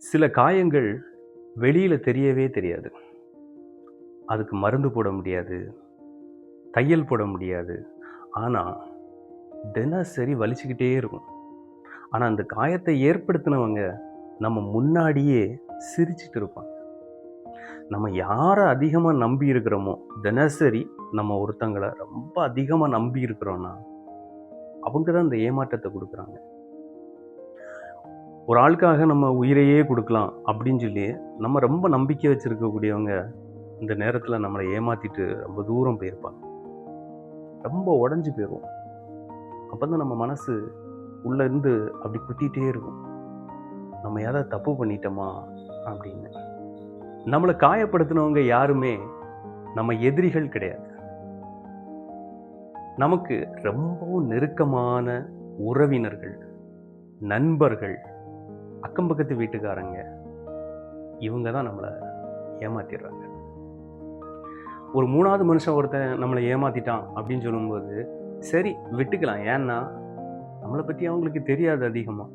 சில காயங்கள் வெளியில தெரியவே தெரியாது. அதுக்கு மருந்து போட முடியாது, தையல் போட முடியாது. ஆனா, தினசரி வலிச்சுக்கிட்டே இருக்கும். ஆனா, அந்த காயத்தை ஏற்படுத்தினவங்க நம்ம முன்னாடியே சிரிச்சுட்டு இருப்பாங்க. நம்ம யாரை அதிகமா நம்பி இருக்கிறோமோ, தினசரி நம்ம ஒருத்தங்கள ரொம்ப அதிகமா நம்பி இருக்கிறோம்னா, அவங்க தான் இந்த ஏமாற்றத்தை கொடுக்குறாங்க. ஒரு ஆளுக்காக நம்ம உயிரையே கொடுக்கலாம் அப்படின்னு சொல்லி நம்ம ரொம்ப நம்பிக்கை வச்சிருக்கக்கூடியவங்க இந்த நேரத்தில் நம்மளை ஏமாத்திட்டு ரொம்ப தூரம் போயிருப்பாங்க. ரொம்ப உடஞ்சி போயிடுவோம். அப்போ தான் நம்ம மனசு உள்ள இருந்து அப்படி குத்திட்டே இருக்கும், நம்ம ஏதாவது தப்பு பண்ணிட்டோமா அப்படின்னு. நம்மளை காயப்படுத்தினவங்க யாருமே நம்ம எதிரிகள் கிடையாது. நமக்கு ரொம்பவும் நெருக்கமான உறவினர்கள், நண்பர்கள், அக்கம் பக்கத்து வீட்டுக்காரங்க, இவங்க தான் நம்மளை ஏமாத்திடுறாங்க. ஒரு மூணாவது மனுஷன் ஒருத்தன் நம்மளை ஏமாத்திட்டான் அப்படின்னு சொல்லும்போது சரி விட்டுக்கலாம், ஏன்னா நம்மளை பற்றி அவங்களுக்கு தெரியாது அதிகமாக,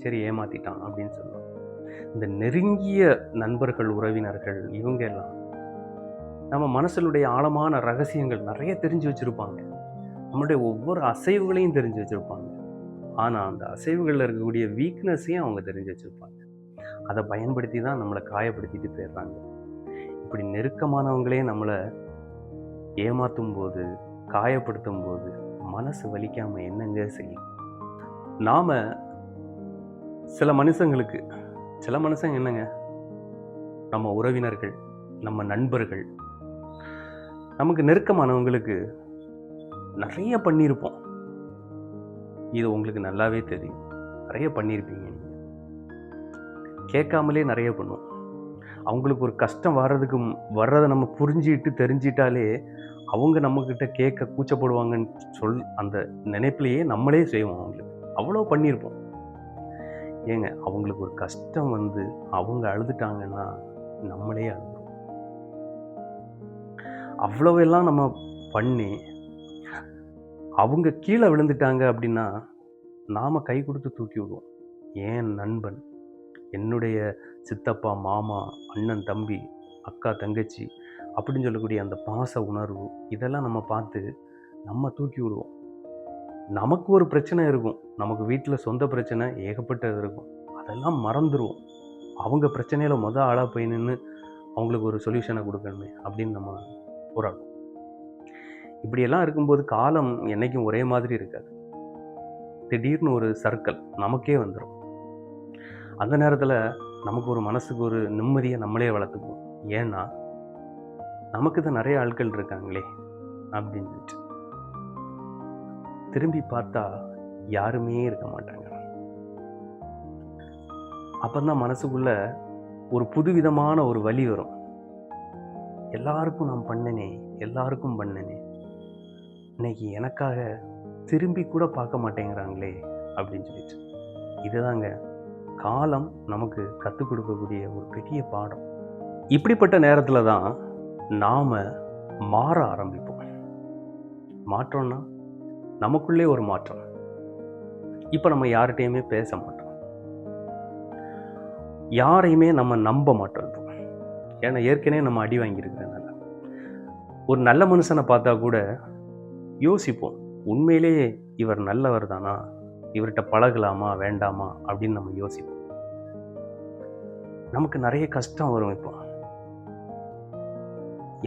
சரி ஏமாத்திட்டான் அப்படின்னு சொல்லுவாங்க. இந்த நெருங்கிய நண்பர்கள், உறவினர்கள், இவங்க எல்லாம் நம்ம மனசுடைய ஆழமான ரகசியங்கள் நிறைய தெரிஞ்சு வச்சிருப்பாங்க. நம்மளுடைய ஒவ்வொரு அசைவுகளையும் தெரிஞ்சு வச்சிருப்பாங்க. ஆனால் அந்த அசைவுகளில் இருக்கக்கூடிய வீக்னஸையும் அவங்க தெரிஞ்சு வச்சிருப்பாங்க. அதை பயன்படுத்தி தான் நம்மளை காயப்படுத்திட்டு போயிடுறாங்க. இப்படி நெருக்கமானவங்களே நம்மளை ஏமாற்றும் போது, காயப்படுத்தும் போது மனசு வலிக்காம என்னங்க செய்யும்? நாம சில மனுஷங்களுக்கு, சில மனுஷங்க என்னங்க, நம்ம உறவினர்கள், நம்ம நண்பர்கள், நமக்கு நெருக்கமானவங்களுக்கு நிறைய பண்ணியிருப்போம். இது உங்களுக்கு நல்லாவே தெரியும். நிறைய பண்ணியிருப்பீங்க. நீங்கள் கேட்காமலே நிறைய பண்ணுவோம். அவங்களுக்கு ஒரு கஷ்டம் வர்றதை நம்ம புரிஞ்சுக்கிட்டு தெரிஞ்சிட்டாலே அவங்க நம்மக்கிட்ட கேட்க கூச்சப்படுவாங்கன்னு அந்த நினைப்பிலேயே நம்மளே செய்வோம். அவங்களுக்கு அவ்வளோ பண்ணியிருப்போம். ஏங்க, அவங்களுக்கு ஒரு கஷ்டம் வந்து அவங்க அழுதுட்டாங்கன்னா நம்மளே அழுதுறோம். அவ்வளவெல்லாம் நம்ம பண்ணி அவங்க கீழே விழுந்துட்டாங்க அப்படின்னா நாம் கை கொடுத்து தூக்கி விடுவோம். ஏன் நண்பன், என்னுடைய சித்தப்பா, மாமா, அண்ணன், தம்பி, அக்கா, தங்கச்சி அப்படின்னு சொல்லக்கூடிய அந்த பாச உணர்வு, இதெல்லாம் நம்ம பார்த்து நம்ம தூக்கி விடுவோம். நமக்கு ஒரு பிரச்சனை இருக்கும், நமக்கு வீட்டில் சொந்த பிரச்சனை ஏகப்பட்டது இருக்கும், அதெல்லாம் மறந்துடுவோம். அவங்க பிரச்சனையில் ஆளாக போய் நின்று அவங்களுக்கு ஒரு சொல்யூஷனை கொடுக்கணுமே அப்படின்னு நம்ம போராடுவோம். இப்படியெல்லாம் இருக்கும்போது காலம் என்றைக்கும் ஒரே மாதிரி இருக்காது. திடீர்னு ஒரு சர்க்கிள் நமக்கே வந்துடும். அந்த நேரத்தில் நமக்கு ஒரு மனசுக்கு ஒரு நிம்மதியை நம்மளே வளர்த்துக்குவோம். ஏன்னா நமக்கு தான் நிறைய ஆட்கள் இருக்காங்களே அப்படின்னு சொல்லிட்டு. திரும்பி பார்த்தா யாருமே இருக்க மாட்டாங்க. அப்பந்தான் மனசுக்குள்ள ஒரு புதுவிதமான ஒரு வலி வரும். எல்லாருக்கும் நான் பண்ணனே, எல்லாருக்கும் பண்ணனே, இன்னைக்கு எனக்காக திரும்பி கூட பார்க்க மாட்டேங்கிறாங்களே அப்படின்னு சொல்லிட்டு. இதுதாங்க காலம் நமக்கு கற்றுக் கொடுக்கக்கூடிய ஒரு பெரிய பாடம். இப்படிப்பட்ட நேரத்தில் தான் நாம் மாற ஆரம்பிப்போம். மாற்றம்னா நமக்குள்ளே ஒரு மாற்றம். இப்போ நம்ம யார்கிட்டையுமே பேச மாட்டோம், யாரையுமே நம்ம நம்ப மாட்டோம். இப்போ ஏன்னா ஏற்கனவே நம்ம அடி வாங்கியிருக்கிறதுனால ஒரு நல்ல மனுஷனை பார்த்தா கூட யோசிப்போம், உண்மையிலேயே இவர் நல்லவர் தானா, இவர்கிட்ட பழகலாமா வேண்டாமா அப்படின்னு நம்ம யோசிப்போம். நமக்கு நிறைய கஷ்டம் வரும். இப்போ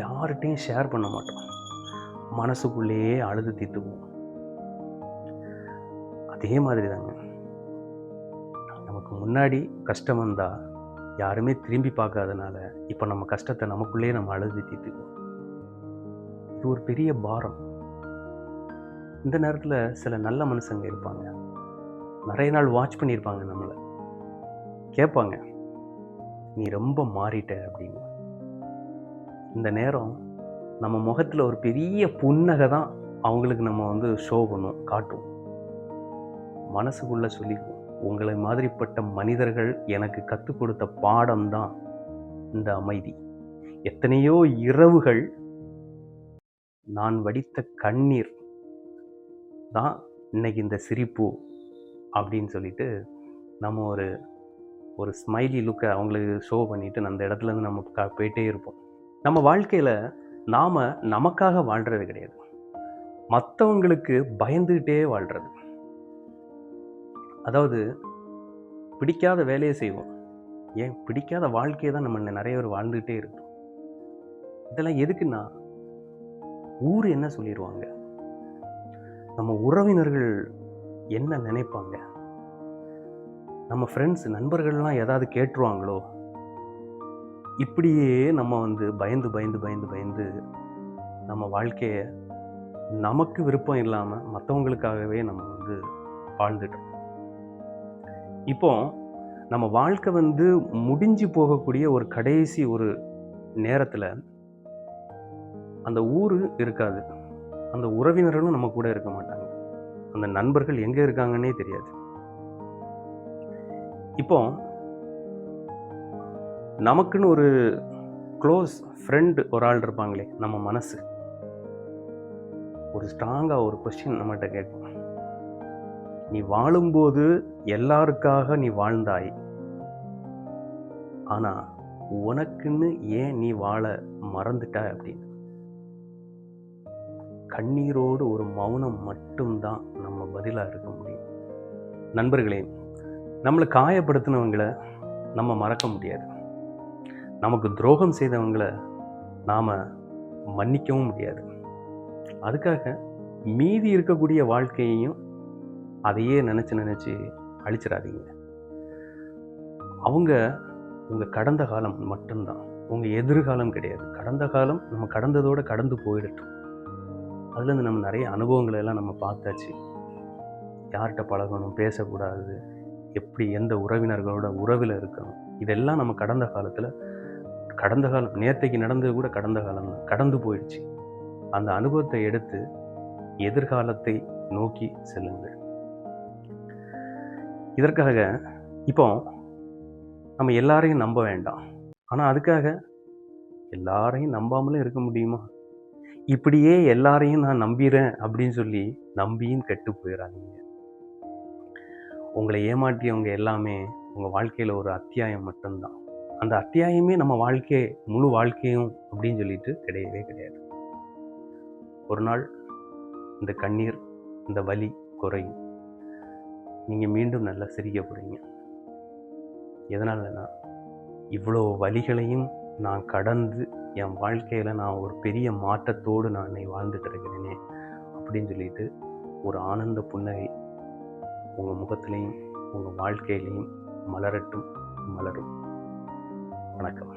யார்கிட்டையும் ஷேர் பண்ண மாட்டோம், மனசுக்குள்ளேயே அழுது தீர்த்துக்குவோம். அதே மாதிரி தாங்க, நமக்கு முன்னாடி கஷ்டம் வந்தால் யாருமே திரும்பி பார்க்காதனால இப்போ நம்ம கஷ்டத்தை நமக்குள்ளேயே நம்ம அழுது தீர்த்துக்குவோம். இது ஒரு பெரிய பாரம். இந்த நேரத்தில் சில நல்ல மனுஷங்க இருப்பாங்க, நிறைய நாள் வாட்ச் பண்ணியிருப்பாங்க, நம்மளை கேட்பாங்க, நீ ரொம்ப மாறிட்ட அப்படின்னு. இந்த நேரம் நம்ம முகத்தில் ஒரு பெரிய புன்னகை தான் அவங்களுக்கு நம்ம ஷோ பண்ணுவோம், காட்டுவோம். மனசுக்குள்ளே சொல்லிக்குவோம், உங்களை மாதிரிப்பட்ட மனிதர்கள் எனக்கு கற்றுக் கொடுத்த பாடம் தான் இந்த அமைதி. எத்தனையோ இரவுகள் நான் வடித்த கண்ணீர் தான் இன்னைக்கு இந்த சிரிப்பு அப்படின்னு சொல்லிட்டு நம்ம ஒரு ஒரு ஸ்மைலி லுக்கை அவங்களுக்கு ஷோ பண்ணிவிட்டு அந்த இடத்துலேருந்து நம்ம போயிட்டே இருப்போம். நம்ம வாழ்க்கையில் நாம் நமக்காக வாழ்கிறது கிடையாது, மற்றவங்களுக்கு பயந்துக்கிட்டே வாழ்கிறது. அதாவது பிடிக்காத வேலையை செய்வோம், ஏன் பிடிக்காத வாழ்க்கையை தான் நம்ம நிறைய பேர் வாழ்ந்துக்கிட்டே இருக்கோம். இதெல்லாம் எதுக்குன்னா, ஊர் என்ன சொல்லிடுவாங்க, நம்ம உறவினர்கள் என்ன நினைப்பாங்க, நம்ம ஃப்ரெண்ட்ஸ் நண்பர்கள்லாம் ஏதாவது கேட்டுருவாங்களோ, இப்படியே நம்ம பயந்து பயந்து பயந்து பயந்து நம்ம வாழ்க்கையை நமக்கு விருப்பம் இல்லாமல் மற்றவங்களுக்காகவே நம்ம வாழ்ந்துட்டோம். இப்போ நம்ம வாழ்க்கை முடிஞ்சு போகக்கூடிய ஒரு கடைசி ஒரு நேரத்தில் அந்த ஊர் இருக்காது, அந்த உறவினர்களும் நம்ம கூட இருக்க மாட்டாங்க, அந்த நண்பர்கள் எங்கே இருக்காங்கன்னே தெரியாது. இப்போ நமக்குன்னு ஒரு க்ளோஸ் ஃப்ரெண்டு ஒரு ஆள் இருப்பாங்களே, நம்ம மனசு ஒரு ஸ்ட்ராங்காக ஒரு கொஸ்டின் நம்மகிட்ட கேட்கும், நீ வாழும்போது எல்லாருக்காக நீ வாழ்ந்தாய், ஆனால் உனக்குன்னு ஏன் நீ வாழ மறந்துட்ட அப்படின்னு. கண்ணீரோடு ஒரு மௌனம் மட்டும்தான் நம்ம பதிலாக இருக்க முடியும். நண்பர்களே, நம்மளை காயப்படுத்தினவங்களை நம்ம மறக்க முடியாது, நமக்கு துரோகம் செய்தவங்களை நாம் மன்னிக்கவும் முடியாது. அதுக்காக மீதி இருக்கக்கூடிய வாழ்க்கையையும் அதையே நினச்சி அழிச்சிடாதீங்க. அவங்க உங்கள் கடந்த காலம் மட்டும்தான், உங்கள் எதிர்காலம் கிடையாது. கடந்த காலம் நம்ம கடந்ததோடு கடந்து போயிடட்டும். அதுலேருந்து நம்ம நிறைய அனுபவங்களை எல்லாம் நம்ம பார்த்தாச்சு. யார்கிட்ட பழகணும், பேசக்கூடாது, எப்படி எந்த உறவினர்களோட உறவில் இருக்கணும், இதெல்லாம் நம்ம கடந்த காலம் நேற்றைக்கு நடந்தது கூட கடந்த காலம் தான், கடந்து போயிடுச்சு. அந்த அனுபவத்தை எடுத்து எதிர்காலத்தை நோக்கி செல்லுங்கள். இதற்காக இப்போ நம்ம எல்லாரையும் நம்ப வேண்டாம், ஆனால் அதுக்காக எல்லாரையும் நம்பாமலும் இருக்க முடியுமா? இப்படியே எல்லாரையும் நான் நம்பிடுறேன் அப்படின்னு சொல்லி நம்பியும் கெட்டு போயிடாதீங்க. உங்களை ஏமாற்றியவங்க எல்லாமே உங்கள் வாழ்க்கையில் ஒரு அத்தியாயம் மட்டும்தான். அந்த அத்தியாயமே நம்ம முழு வாழ்க்கையும் அப்படின்னு சொல்லிட்டு கிடையவே கிடையாது. ஒரு நாள் இந்த கண்ணீர், இந்த வலி குறையும், நீங்கள் மீண்டும் நல்லா சிரிக்க போகிறீங்க. எதனாலனா, இவ்வளோ வலிகளையும் நான் கடந்து என் வாழ்க்கையில் நான் ஒரு பெரிய மாற்றத்தோடு நான் வாழ்ந்துட்டு இருக்கிறேனே அப்படின்னு சொல்லிட்டு ஒரு ஆனந்த புன்னகை உங்கள் முகத்திலையும் உங்கள் வாழ்க்கையிலையும் மலரட்டும், மலரும். வணக்கம்.